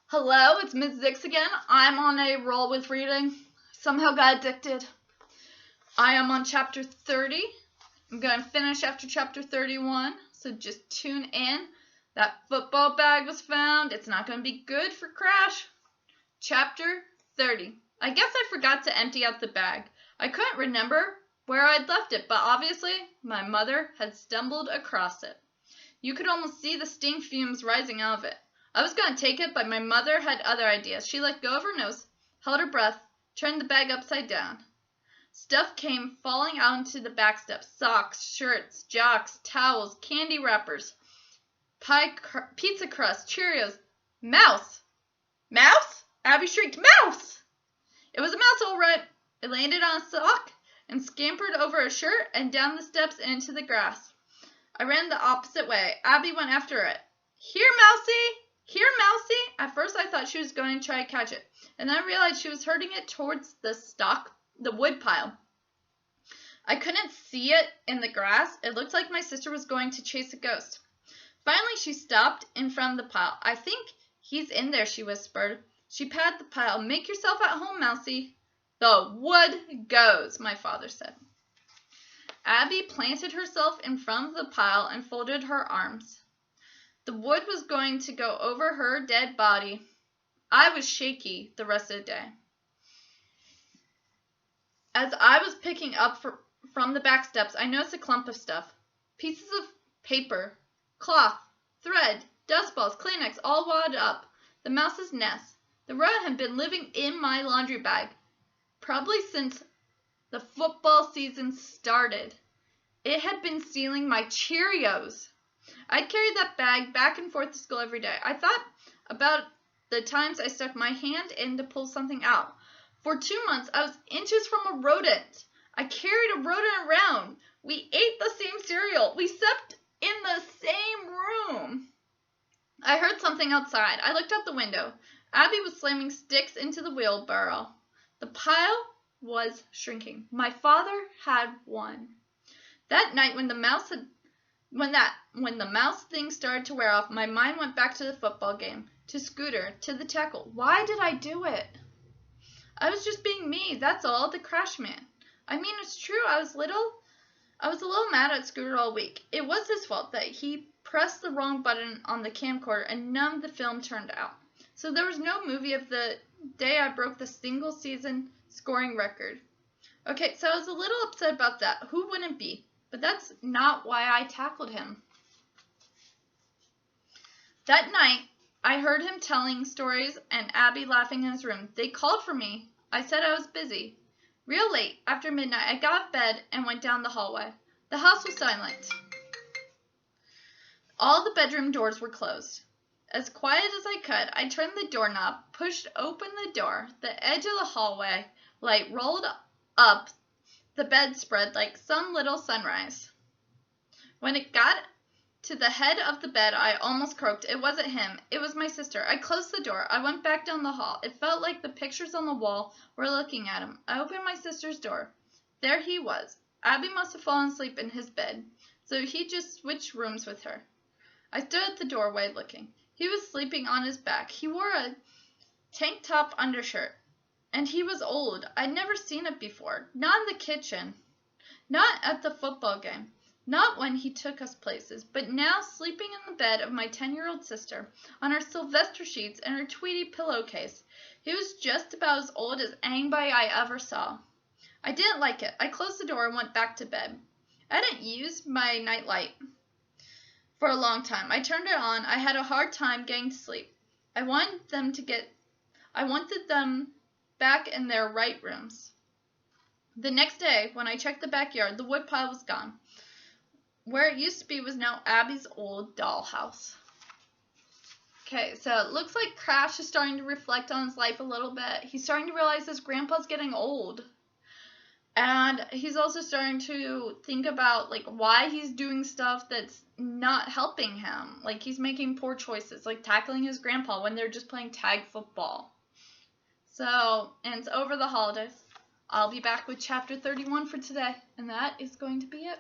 Hello, it's Ms. Zix again. I'm on a roll with reading. Somehow got addicted. I am on chapter 30. I'm going to finish after chapter 31, so just tune in. That football bag was found. It's not going to be good for Crash. Chapter 30. I guess I forgot to empty out the bag. I couldn't remember where I'd left it, but obviously my mother had stumbled across it. You could almost see the stink fumes rising out of it. I was going to take it, but my mother had other ideas. She let go of her nose, held her breath, turned the bag upside down. Stuff came falling out into the back steps. Socks, shirts, jocks, towels, candy wrappers, pizza crust, Cheerios. Mouse! Mouse? Abby shrieked, Mouse! It was a mouse, all right. It landed on a sock and scampered over a shirt and down the steps into the grass. I ran the opposite way. Abby went after it. Here, Mousie! Here, Mousie! At first I thought she was going to try to catch it, and then I realized she was herding it towards the wood pile. I couldn't see it in the grass. It looked like my sister was going to chase a ghost. Finally, she stopped in front of the pile. I think he's in there, she whispered. She patted the pile. Make yourself at home, Mousie. The wood goes, my father said. Abby planted herself in front of the pile and folded her arms. The wood was going to go over her dead body. I was shaky the rest of the day. As I was picking up from the back steps, I noticed a clump of stuff. Pieces of paper, cloth, thread, dust balls, Kleenex, all wadded up. The mouse's nest. The rat had been living in my laundry bag, probably since the football season started. It had been stealing my Cheerios. I'd carried that bag back and forth to school every day. I thought about the times I stuck my hand in to pull something out. For 2 months, I was inches from a rodent. I carried a rodent around. We ate the same cereal. We slept in the same room. I heard something outside. I looked out the window. Abby was slamming sticks into the wheelbarrow. The pile was shrinking. My father had won. That night, when the mouse thing started to wear off, my mind went back to the football game, to Scooter, to the tackle. Why did I do it? I was just being me, that's all, the Crash Man. I mean, it's true, I was a little mad at Scooter all week. It was his fault that he pressed the wrong button on the camcorder and none of the film turned out. So there was no movie of the day I broke the single season scoring record. Okay, so I was a little upset about that. Who wouldn't be? But that's not why I tackled him. That night, I heard him telling stories and Abby laughing in his room. They called for me. I said I was busy. Real late, after midnight, I got out of bed and went down the hallway. The house was silent. All the bedroom doors were closed. As quiet as I could, I turned the doorknob, pushed open the door. The edge of the hallway light rolled up the bedspread like some little sunrise. When it got to the head of the bed, I almost croaked. It wasn't him. It was my sister. I closed the door. I went back down the hall. It felt like the pictures on the wall were looking at him. I opened my sister's door. There he was. Abby must have fallen asleep in his bed, so he just switched rooms with her. I stood at the doorway looking. He was sleeping on his back. He wore a tank top undershirt. And he was old. I'd never seen it before. Not in the kitchen. Not at the football game. Not when he took us places. But now sleeping in the bed of my 10-year-old sister, on her Sylvester sheets and her Tweety pillowcase. He was just about as old as anybody I ever saw. I didn't like it. I closed the door and went back to bed. I didn't use my nightlight for a long time. I turned it on. I had a hard time getting to sleep. I wanted them back in their right rooms. The next day, when I checked the backyard, the woodpile was gone. Where it used to be was now Abby's old dollhouse. Okay, so it looks like Crash is starting to reflect on his life a little bit. He's starting to realize his grandpa's getting old. And he's also starting to think about why he's doing stuff that's not helping him. Like he's making poor choices, like tackling his grandpa when they're just playing tag football. So, and it's over the holidays. I'll be back with chapter 31 for today, and that is going to be it.